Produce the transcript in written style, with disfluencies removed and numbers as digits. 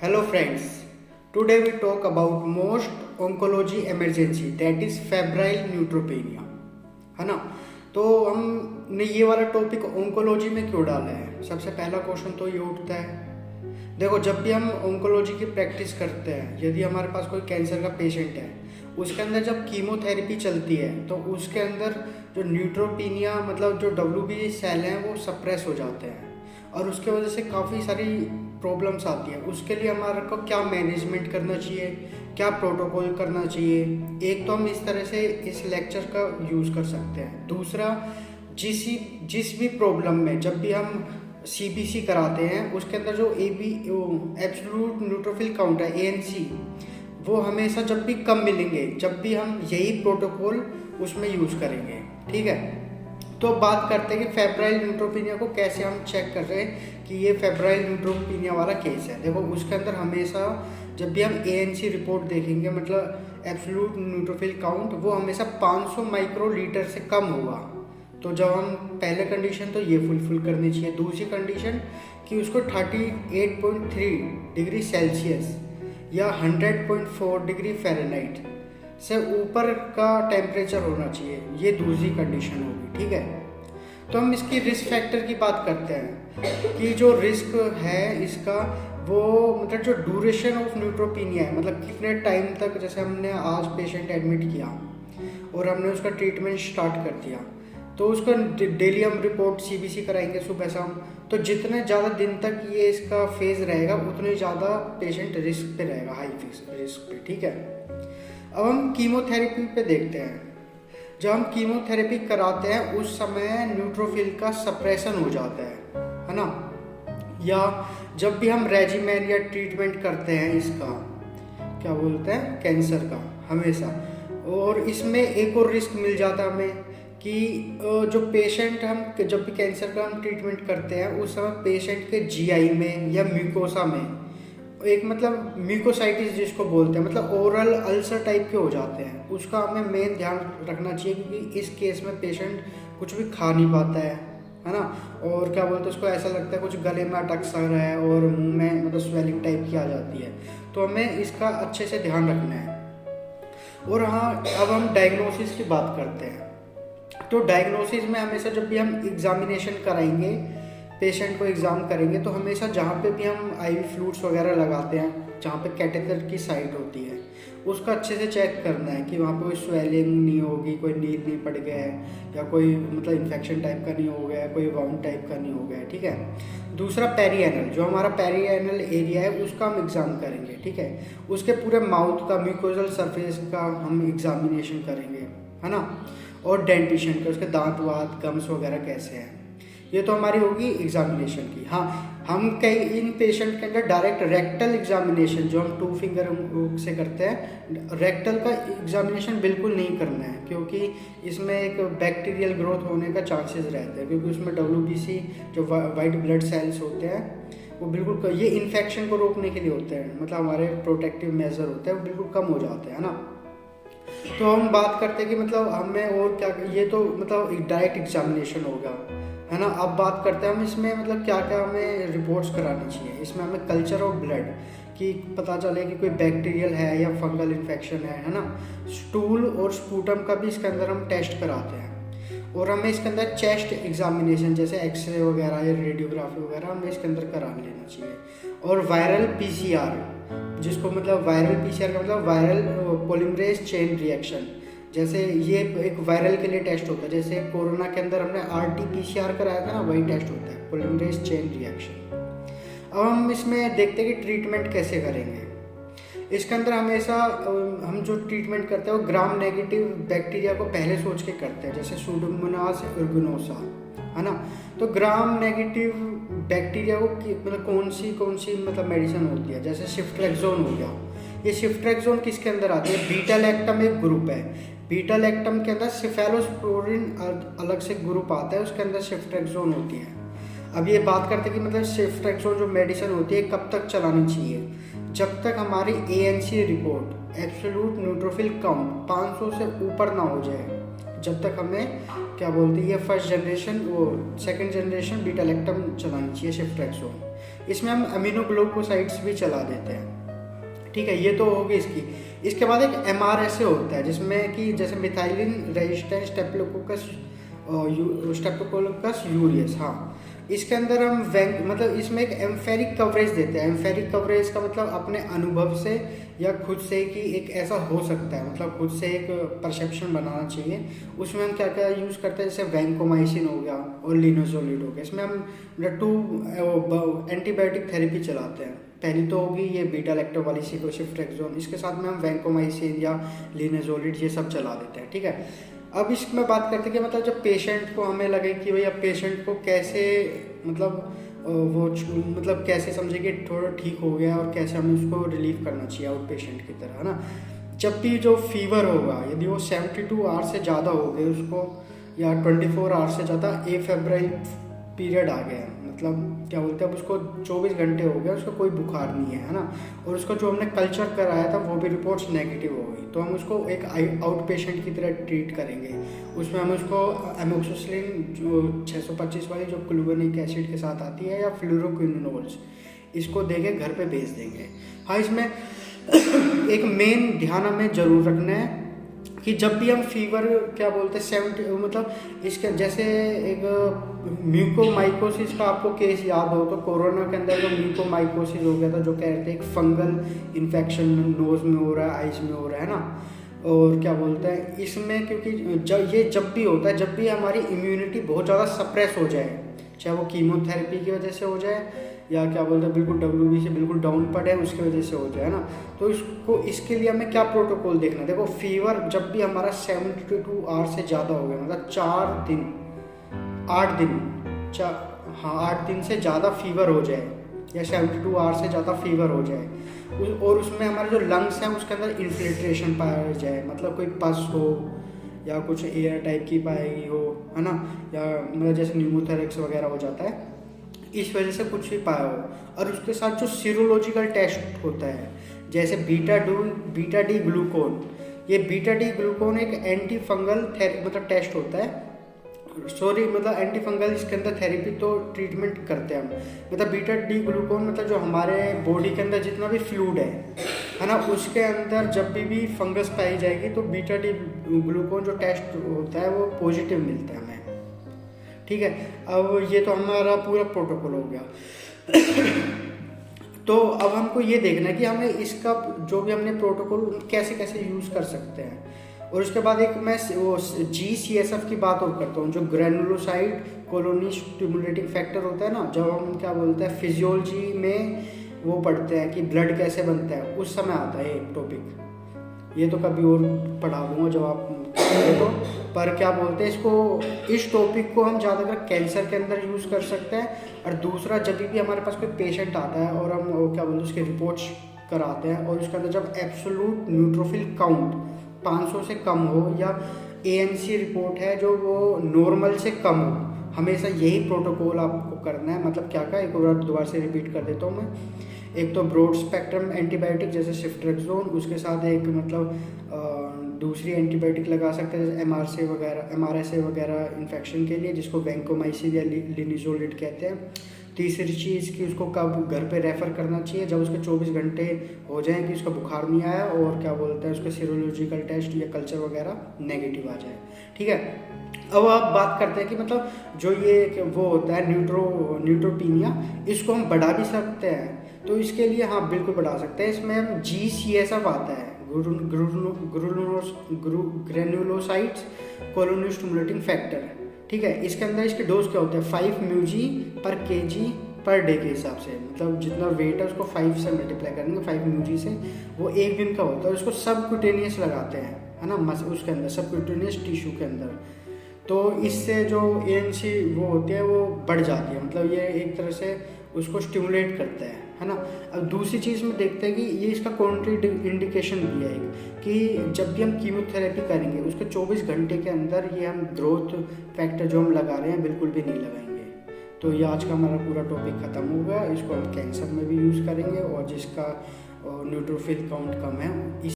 Hello friends, today we talk about most oncology emergency that is febrile neutropenia, है ना। तो हमने ये वाला टॉपिक ओंकोलॉजी में क्यों डाला है? सबसे पहला क्वेश्चन तो ये उठता है। देखो, जब भी हम ओंकोलॉजी की प्रैक्टिस करते हैं, यदि हमारे पास कोई कैंसर का पेशेंट है, उसके अंदर जब कीमोथेरेपी चलती है तो उसके अंदर जो न्यूट्रोपीनिया मतलब जो WBC सेल हैं वो सप्रेस हो जाते हैं और उसके वजह से काफ़ी सारी प्रॉब्लम्स आती है। उसके लिए हमारे को क्या मैनेजमेंट करना चाहिए, क्या प्रोटोकॉल करना चाहिए, एक तो हम इस तरह से इस लेक्चर का यूज़ कर सकते हैं। दूसरा, जिस भी प्रॉब्लम में जब भी हम CBC कराते हैं उसके अंदर जो एब्सोल्यूट न्यूट्रोफिल काउंट है ANC, वो हमेशा जब भी कम मिलेंगे, जब भी हम यही प्रोटोकॉल उसमें यूज़ करेंगे। ठीक है, तो बात करते हैं कि फेब्राइल न्यूट्रोपीनिया को कैसे हम चेक कर रहे हैं कि ये फेब्राइल न्यूट्रोपीनिया वाला केस है। देखो, उसके अंदर हमेशा जब भी हम ANC रिपोर्ट देखेंगे, मतलब एब्सोल्यूट न्यूट्रोफिल काउंट, वो हमेशा 500 माइक्रोलीटर से कम होगा। तो जब हम पहले कंडीशन तो ये फुलफिल करनी चाहिए। दूसरी कंडीशन कि उसको 38.3 डिग्री सेल्सियस या 100.4 डिग्री फ़ारेनहाइट से ऊपर का टेम्परेचर होना चाहिए, ये दूसरी कंडीशन होगी। ठीक है, तो हम इसकी रिस्क फैक्टर की बात करते हैं कि जो रिस्क है इसका, वो मतलब जो ड्यूरेशन ऑफ न्यूट्रोपीनिया है, मतलब कितने टाइम तक, जैसे हमने आज पेशेंट एडमिट किया और हमने उसका ट्रीटमेंट स्टार्ट कर दिया, तो उसका डेली हम रिपोर्ट CBC कराएंगे सुबह शाम। तो जितने ज़्यादा दिन तक ये इसका फेज़ रहेगा उतने ज़्यादा पेशेंट रिस्क पे रहेगा, हाई रिस्क पे। ठीक है, अब हम कीमोथेरेपी पे देखते हैं। जब हम कीमोथेरेपी कराते हैं उस समय न्यूट्रोफिल का सप्रेशन हो जाता है ना। या जब भी हम रेजिमेन या ट्रीटमेंट करते हैं इसका, क्या बोलते हैं, कैंसर का, हमेशा। और इसमें एक और रिस्क मिल जाता है हमें कि जो पेशेंट हम जब भी कैंसर का हम ट्रीटमेंट करते हैं उस समय पेशेंट के GI में या म्यूकोसा में एक मतलब म्यूकोसाइटिस जिसको बोलते हैं, मतलब ओरल अल्सर टाइप के हो जाते हैं। उसका हमें मेन ध्यान रखना चाहिए क्योंकि इस केस में पेशेंट कुछ भी खा नहीं पाता है ना। और क्या बोलते हैं, उसको ऐसा लगता है कुछ गले में अटक सा रहा है और मुंह में मतलब स्वेलिंग टाइप की आ जाती है। तो हमें इसका अच्छे से ध्यान रखना है। और हाँ, अब हम डायग्नोसिस की बात करते हैं। तो डायग्नोसिस में हमेशा जब भी हम एग्जामिनेशन कराएंगे, पेशेंट को एग्ज़ाम करेंगे, तो हमेशा जहाँ पे भी हम IV फ्लूइड्स वगैरह लगाते हैं, जहाँ पे कैटेटर की साइट होती है, उसका अच्छे से चेक करना है कि वहाँ पे कोई स्वेलिंग नहीं होगी, कोई नील नहीं पड़ गया है, या कोई मतलब इन्फेक्शन टाइप का नहीं हो गया है, कोई वाउंड टाइप का नहीं हो गया है। ठीक है, दूसरा पेरिएनल, जो हमारा पेरिएनल एरिया है उसका हम एग्ज़ाम करेंगे। ठीक है, उसके पूरे माउथ का म्यूकोजल सरफेस का हम एग्जामिनेशन करेंगे, है ना। और डेंटिशन के, उसके दांत वात गम्स वगैरह कैसे हैं, ये तो हमारी होगी एग्जामिनेशन की। हाँ, हम कई इन पेशेंट के अंदर डायरेक्ट रेक्टल एग्जामिनेशन जो हम 2 फिंगर से करते हैं, रेक्टल का एग्जामिनेशन बिल्कुल नहीं करना है क्योंकि इसमें एक बैक्टीरियल ग्रोथ होने का चांसेस रहते हैं, क्योंकि उसमें WBC जो वाइट ब्लड सेल्स होते हैं वो बिल्कुल, ये इन्फेक्शन को रोकने के लिए होते हैं, मतलब हमारे प्रोटेक्टिव मेजर होते हैं, वो बिल्कुल कम हो जाते हैं ना। तो हम बात करते हैं कि मतलब हमें और क्या, ये तो मतलब डायरेक्ट एग्जामिनेशन होगा, है ना। अब बात करते हैं हम इसमें मतलब क्या क्या हमें रिपोर्ट्स करानी चाहिए। इसमें हमें कल्चर ऑफ ब्लड कि पता चले कि कोई बैक्टीरियल है या फंगल इन्फेक्शन है ना। स्टूल और स्पूटम का भी इसके अंदर हम टेस्ट कराते हैं। और हमें इसके अंदर चेस्ट एग्जामिनेशन जैसे एक्सरे वगैरह या रेडियोग्राफी वगैरह हमें इसके अंदर करा लेना चाहिए। और वायरल PCR, जिसको मतलब वायरल PCR का मतलब वायरल पॉलीमरेज चेन रिएक्शन, जैसे ये एक वायरल के लिए टेस्ट होता है, जैसे कोरोना के अंदर हमने RT-PCR कराया था ना, वही टेस्ट होता है, पॉलीमरेज चेन रिएक्शन। अब हम इसमें देखते हैं कि ट्रीटमेंट कैसे करेंगे। इसके अंदर हमेशा हम जो ट्रीटमेंट करते हैं वो ग्राम नेगेटिव बैक्टीरिया को पहले सोच के करते हैं, जैसे सूडोमोनास एर्गोनोसा, है ना। तो ग्राम नेगेटिव बैक्टीरिया को मतलब कौन सी मतलब मेडिसिन होती है, जैसे सिफ्ट्रेक्सोन हो गया। ये सिफ्ट्रेक्सोन किसके अंदर आती है, बीटा लैक्टम एक ग्रुप है, बीटा लैक्टम के अंदर सिफेलोस्पोरिन अलग से ग्रुप आता है, उसके अंदर सिफ्ट्रेक्सोन होती है। अब ये बात करते हैं कि मतलब सिफ्ट्रेक्सोन जो मेडिसिन होती है कब तक चलानी चाहिए, जब तक हमारी ANC report absolute neutrophil count 500 से ऊपर ना हो जाए, जब तक हमें क्या बोलते हैं ये फर्स्ट जनरेशन वो सेकंड जनरेशन बीटा लैक्टम चलानी चाहिए सिफ्ट्रेक्सोन। इसमें हम अमीनोग्लिकोसाइड्स भी चला देते हैं। ठीक है, ये तो होगी इसकी। इसके बाद एक MRSA होता है जिसमें कि जैसे मिथाइलिन रेजिस्टेंस स्टेप्टोकोकस यूरियस, हाँ, इसके अंदर हम मतलब इसमें एक एम्फेरिक कवरेज देते हैं। एम्फेरिक कवरेज का मतलब अपने अनुभव से या खुद से कि एक ऐसा हो सकता है, मतलब खुद से एक परसेप्शन बनाना चाहिए। उसमें हम क्या क्या यूज़ करते हैं, जैसे वैंकोमाइसिन हो गया और लिनोजोलिड हो गया। इसमें हम 2 एंटीबायोटिक थेरेपी चलाते हैं। पहली तो होगी ये बीटा लैक्टो वाली सिफ्ट्रेक्सोन, इसके साथ में हम वैंकोमाइसिन या लिनोजोलिड ये सब चला देते हैं। ठीक है, अब इसमें बात करते हैं कि मतलब जब पेशेंट को हमें लगे कि भैया पेशेंट को कैसे मतलब मतलब कैसे समझे कि थोड़ा ठीक हो गया और कैसे हमें उसको रिलीव करना चाहिए आउट पेशेंट की तरह, है ना। जब भी जो फीवर होगा, यदि वो 72 आवर्स से ज़्यादा हो गए उसको, या 24 आवर्स से ज़्यादा फेब्राइल पीरियड आ गया, मतलब क्या बोलते हैं अब उसको 24 घंटे हो गए, उसको कोई बुखार नहीं है ना, और उसको जो हमने कल्चर कराया था वो भी रिपोर्ट्स नेगेटिव हो गई, तो हम उसको एक आउट पेशेंट की तरह ट्रीट करेंगे। उसमें हम उसको एमोक्सिसिलिन जो 625 वाली जो क्लूवेनिक एसिड के साथ आती है या फ्लूरोक्विनोल्स, इसको देके घर पे भेज देंगे। हाँ, इसमें एक मेन ध्यान हमें जरूर रखना है कि जब भी हम फीवर क्या बोलते हैं 70 मतलब इसके जैसे एक म्यूकोमाइकोसिस का आपको केस याद हो तो कोरोना के अंदर जो म्यूकोमाइकोसिस हो गया था, जो कहते हैं एक फंगल इन्फेक्शन नोज में हो रहा है, आइज में हो रहा है ना, और क्या बोलते हैं इसमें, क्योंकि जब भी होता है, जब भी हमारी इम्यूनिटी बहुत ज़्यादा सप्रेस हो जाए, चाहे वो कीमोथेरेपी की वजह से हो जाए या क्या बोलते हैं बिल्कुल WBC बिल्कुल डाउन पड़े उसकी वजह से हो जाए ना, तो इसके लिए हमें क्या प्रोटोकॉल देखना है। देखो, फीवर जब भी हमारा 72 आवर्स से ज़्यादा हो गया, मतलब 8 दिन से ज़्यादा फीवर हो जाए या 72 आवर्स से ज़्यादा फीवर हो जाए, और उसमें हमारे जो लंग्स हैं उसके अंदर इन्फिल्ट्रेशन पाया जाए, मतलब कोई पस हो या कुछ एयर टाइप की पाएगी हो, है ना, या मतलब जैसे न्यूमोथेरेक्स वगैरह हो जाता है, इस वजह से कुछ भी पाया हो, और उसके साथ जो सीरोलॉजिकल टेस्ट होता है जैसे बीटा डी ग्लूकोन, ये बीटा डी ग्लूकोन एक एंटी फंगल मतलब टेस्ट होता है, मतलब एंटी फंगल, इसके अंदर थेरेपी तो ट्रीटमेंट करते हैं हम, मतलब बीटा डी ग्लूकोन मतलब जो हमारे बॉडी के अंदर जितना भी फ्लूइड है ना, उसके अंदर जब भी फंगस पाई जाएगी तो बीटा डी ग्लूकोन जो टेस्ट होता है वो पॉजिटिव मिलता है हमें। ठीक है, अब ये तो हमारा पूरा प्रोटोकॉल हो गया। तो अब हमको ये देखना है कि हमें इसका जो भी हमने प्रोटोकॉल कैसे कैसे यूज़ कर सकते हैं, और उसके बाद एक मैं वो GCSF की बात और करता हूँ, जो ग्रेनुलोसाइड कॉलोनी स्टिमुलेटिंग फैक्टर होता है ना, जब हम क्या बोलते हैं फिजियोलॉजी में वो पढ़ते हैं कि ब्लड कैसे बनता है, उस समय आता है एक टॉपिक, ये तो कभी और पढ़ा दूँगा जब आप तो, पर क्या बोलते हैं इसको, इस टॉपिक को हम ज़्यादातर कैंसर के अंदर यूज़ कर सकते हैं, और दूसरा जब भी हमारे पास कोई पेशेंट आता है और हम क्या बोलते हैं उसके रिपोर्ट्स कराते हैं, और उसके अंदर जब एब्सोल्यूट न्यूट्रोफिल काउंट 500 से कम हो या ANC रिपोर्ट है जो वो नॉर्मल से कम हो, हमेशा यही प्रोटोकॉल आपको करना है। मतलब क्या एक बार दोबारा से रिपीट कर देता हूँ मैं, एक तो ब्रॉड स्पेक्ट्रम एंटीबायोटिक जैसे सिफ्ट्रेक्सोन, उसके साथ एक मतलब दूसरी एंटीबायोटिक लगा सकते हैं जैसे MRSA वगैरह इन्फेक्शन के लिए, जिसको वैंकोमाइसिन या लिनिजोलिड कहते हैं। तीसरी चीज़ कि उसको कब घर पे रेफ़र करना चाहिए, जब उसके 24 घंटे हो जाएं कि उसका बुखार नहीं आया और क्या बोलते हैं उसका सीरोलॉजिकल टेस्ट या कल्चर वगैरह नेगेटिव आ जाए। ठीक है, अब आप बात करते हैं कि मतलब जो ये वो होता है न्यूट्रोपीनिया, इसको हम बढ़ा भी सकते हैं, तो इसके लिए हाँ बिल्कुल बढ़ा सकते हैं। इसमें हम GCSF आता है, ग्रेनुलोसाइड्स कॉलोनी स्टिमुलेटिंग फैक्टर। ठीक है, इसके अंदर इसके डोज क्या होते हैं 5 μg/kg पर डे के हिसाब से, मतलब जितना वेट है उसको 5 से मल्टीप्लाई करेंगे 5 μg से, वो एक दिन का होता है। उसको सबक्यूटेनियस लगाते हैं, है ना, उसके अंदर सबक्यूटेनियस टिश्यू के अंदर, तो इससे जो ANC वो होती है वो बढ़ जाती है, मतलब ये एक तरह से उसको स्टिमुलेट करता है ना। अब दूसरी चीज़ में देखते हैं कि ये इसका कॉन्ट्री इंडिकेशन भी है कि जब भी हम कीमोथेरेपी करेंगे उसके 24 घंटे के अंदर ये हम ग्रोथ फैक्टर जो हम लगा रहे हैं बिल्कुल भी नहीं लगाएंगे। तो ये आज का हमारा पूरा टॉपिक ख़त्म हो गया। इसको हम कैंसर में भी यूज़ करेंगे और जिसका न्यूट्रोफिल काउंट कम है